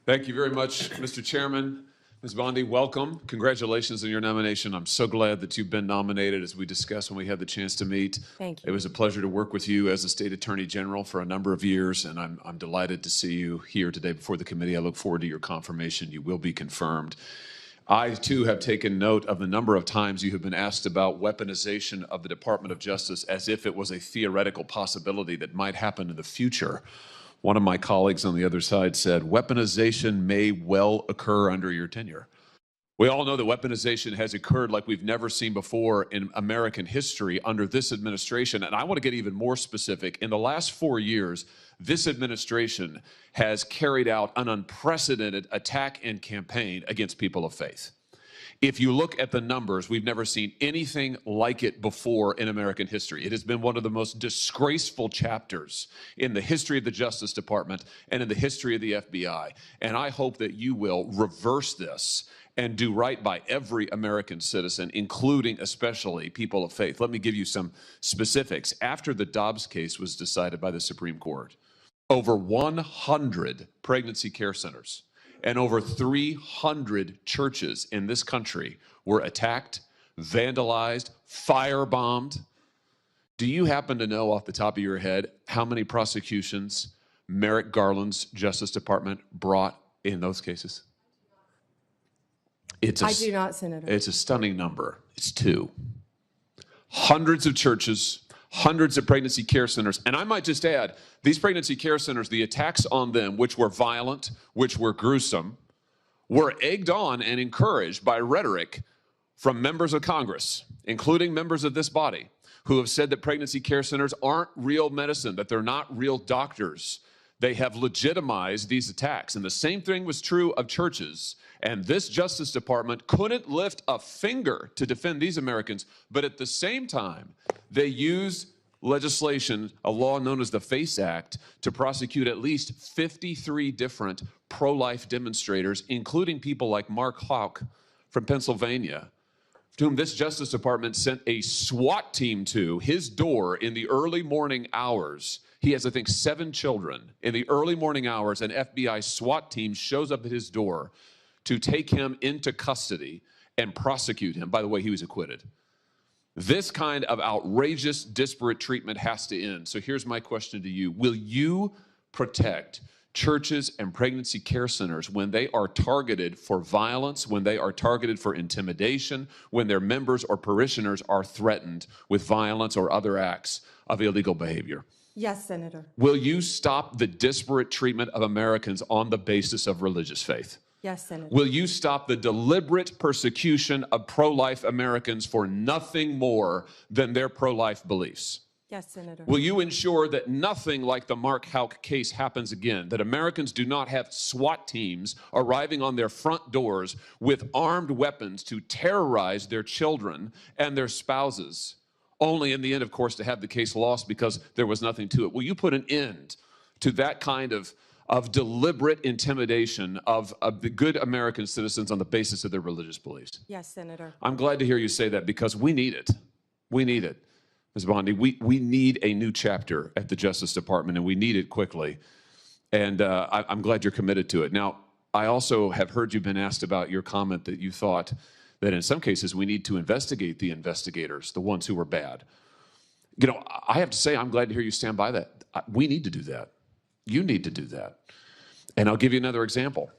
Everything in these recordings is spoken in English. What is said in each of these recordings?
Thank you very much, Mr. Chairman. Ms. Bondi, welcome. Congratulations on your nomination. I'm so glad that you've been nominated, as we discussed when we had the chance to meet. Thank you. It was a pleasure to work with you as the State Attorney General for a number of years, and I'm delighted to see you here today before the committee. I look forward to your confirmation. You will be confirmed. I, too, have taken note of the number of times you have been asked about weaponization of the Department of Justice as if it was a theoretical possibility that might happen in the future. One of my colleagues on the other side said, weaponization may well occur under your tenure. We all know that weaponization has occurred like we've never seen before in American history under this administration. And I want to get even more specific. In the last 4 years, this administration has carried out an unprecedented attack and campaign against people of faith. If you look at the numbers, we've never seen anything like it before in American history. It has been one of the most disgraceful chapters in the history of the Justice Department and in the history of the FBI. And I hope that you will reverse this and do right by every American citizen, including especially people of faith. Let me give you some specifics. After the Dobbs case was decided by the Supreme Court, over 100 pregnancy care centers and over 300 churches in this country were attacked, vandalized, firebombed. Do you happen to know off the top of your head how many prosecutions Merrick Garland's Justice Department brought in those cases? I do not, Senator. It's a stunning number. It's 2. Hundreds of churches, hundreds of pregnancy care centers. And I might just add, these pregnancy care centers, the attacks on them, which were violent, which were gruesome, were egged on and encouraged by rhetoric from members of Congress, including members of this body, who have said that pregnancy care centers aren't real medicine, that they're not real doctors. They have legitimized these attacks. And the same thing was true of churches. And this Justice Department couldn't lift a finger to defend these Americans. But at the same time, they used legislation, a law known as the FACE Act, to prosecute at least 53 different pro-life demonstrators, including people like Mark Houck from Pennsylvania, to whom this Justice Department sent a SWAT team to his door in the early morning hours. He has, I think, 7 children. In the early morning hours, an FBI SWAT team shows up at his door to take him into custody and prosecute him. By the way, he was acquitted. This kind of outrageous, disparate treatment has to end. So here's my question to you. Will you protect churches and pregnancy care centers when they are targeted for violence, when they are targeted for intimidation, when their members or parishioners are threatened with violence or other acts of illegal behavior? Yes, Senator. Will you stop the disparate treatment of Americans on the basis of religious faith? Yes, Senator. Will you stop the deliberate persecution of pro-life Americans for nothing more than their pro-life beliefs? Yes, Senator. Will you ensure that nothing like the Mark Houck case happens again, that Americans do not have SWAT teams arriving on their front doors with armed weapons to terrorize their children and their spouses, only in the end, of course, to have the case lost because there was nothing to it? Will you put an end to that kind of deliberate intimidation of the good American citizens on the basis of their religious beliefs? Yes, Senator. I'm glad to hear you say that because we need it. We need it. Ms. Bondi, we need a new chapter at the Justice Department, and we need it quickly. And I'm glad you're committed to it. Now, I also have heard you've been asked about your comment that you thought that in some cases we need to investigate the investigators, the ones who were bad. You know, I have to say I'm glad to hear you stand by that. We need to do that. You need to do that. And I'll give you another example.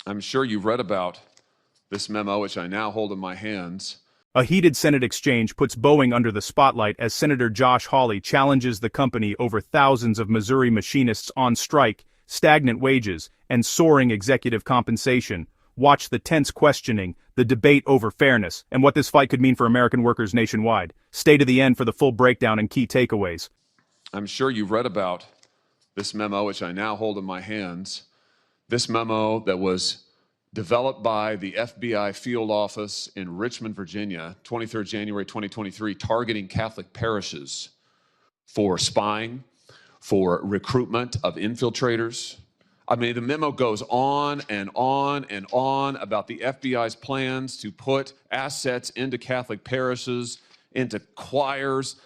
I'm sure you've read about this memo, which I now hold in my hands. A heated Senate exchange puts Boeing under the spotlight as Senator Josh Hawley challenges the company over thousands of Missouri machinists on strike, stagnant wages, and soaring executive compensation. Watch the tense questioning, the debate over fairness, and what this fight could mean for American workers nationwide. Stay to the end for the full breakdown and key takeaways. I'm sure you've read about this memo, which I now hold in my hands. This memo that was developed by the FBI field office in Richmond, Virginia, 23rd January 2023, targeting Catholic parishes for spying, for recruitment of infiltrators. I mean, the memo goes on and on and on about the FBI's plans to put assets into Catholic parishes, into choirs.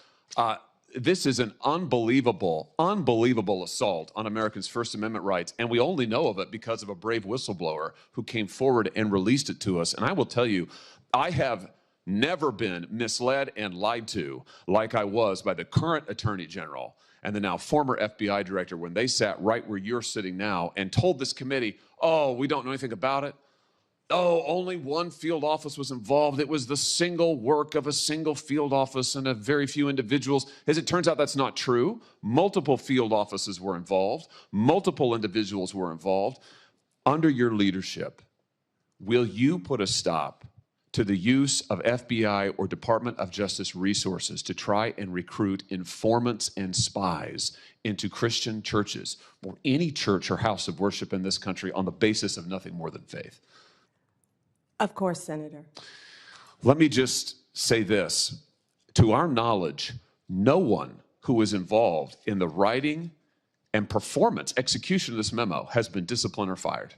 This is an unbelievable, unbelievable assault on Americans' First Amendment rights, and we only know of it because of a brave whistleblower who came forward and released it to us. And I will tell you, I have never been misled and lied to like I was by the current Attorney General and the now former FBI Director when they sat right where you're sitting now and told this committee, oh, we don't know anything about it. Oh, only one field office was involved. It was the single work of a single field office and a very few individuals. As it turns out, that's not true. Multiple field offices were involved. Multiple individuals were involved. Under your leadership, will you put a stop to the use of FBI or Department of Justice resources to try and recruit informants and spies into Christian churches or any church or house of worship in this country on the basis of nothing more than faith? Of course, Senator. Let me just say this. To our knowledge, no one who was involved in the writing and performance, execution of this memo has been disciplined or fired.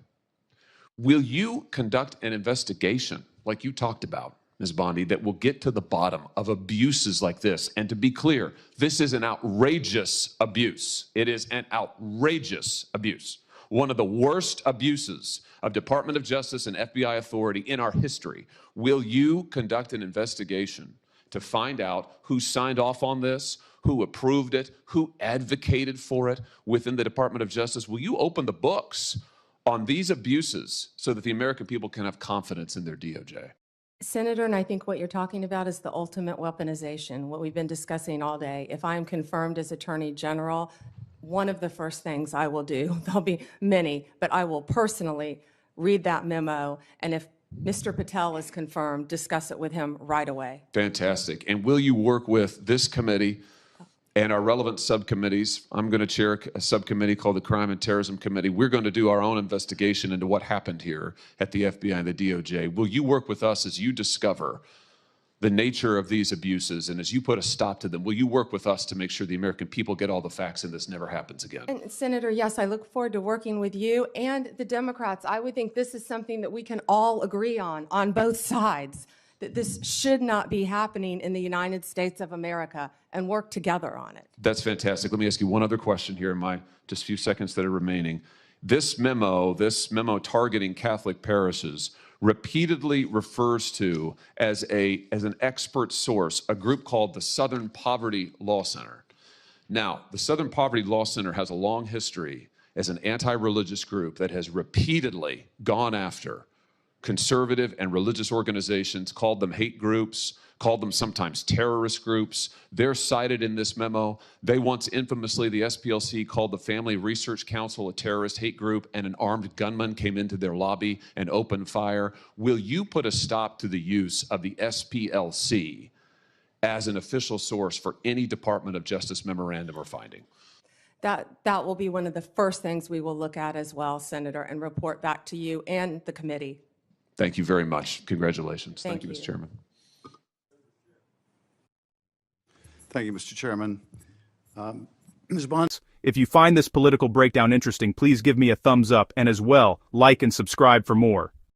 Will you conduct an investigation like you talked about, Ms. Bondi, that will get to the bottom of abuses like this? And to be clear, this is an outrageous abuse. It is an outrageous abuse. One of the worst abuses of Department of Justice and FBI authority in our history. Will you conduct an investigation to find out who signed off on this, who approved it, who advocated for it within the Department of Justice? Will you open the books on these abuses so that the American people can have confidence in their DOJ? Senator, and I think what you're talking about is the ultimate weaponization, what we've been discussing all day. If I am confirmed as Attorney General, one of the first things I will do, there'll be many, but I will personally read that memo, and if Mr. Patel is confirmed, discuss it with him right away. Fantastic. And will you work with this committee and our relevant subcommittees? I'm going to chair a subcommittee called the Crime and Terrorism Committee. We're going to do our own investigation into what happened here at the FBI and the DOJ. Will you work with us as you discover the nature of these abuses, and as you put a stop to them, will you work with us to make sure the American people get all the facts and this never happens again? And Senator, yes, I look forward to working with you and the Democrats. I would think this is something that we can all agree on both sides, that this should not be happening in the United States of America, and work together on it. That's fantastic. Let me ask you one other question here in my just few seconds that are remaining. This memo targeting Catholic parishes repeatedly refers to as an expert source a group called the Southern Poverty Law Center. Now, the Southern Poverty Law Center has a long history as an anti-religious group that has repeatedly gone after conservative and religious organizations, called them hate groups, called them sometimes terrorist groups. They're cited in this memo. They once infamously, the SPLC called the Family Research Council a terrorist hate group, and an armed gunman came into their lobby and opened fire. Will you put a stop to the use of the SPLC as an official source for any Department of Justice memorandum or finding? That will be one of the first things we will look at as well, Senator, and report back to you and the committee. Thank you very much. Congratulations. Thank you, you. Mr. Chairman. Thank you, Mr. Chairman. Ms. Bond. If you find this political breakdown interesting, please give me a thumbs up and as well, like and subscribe for more.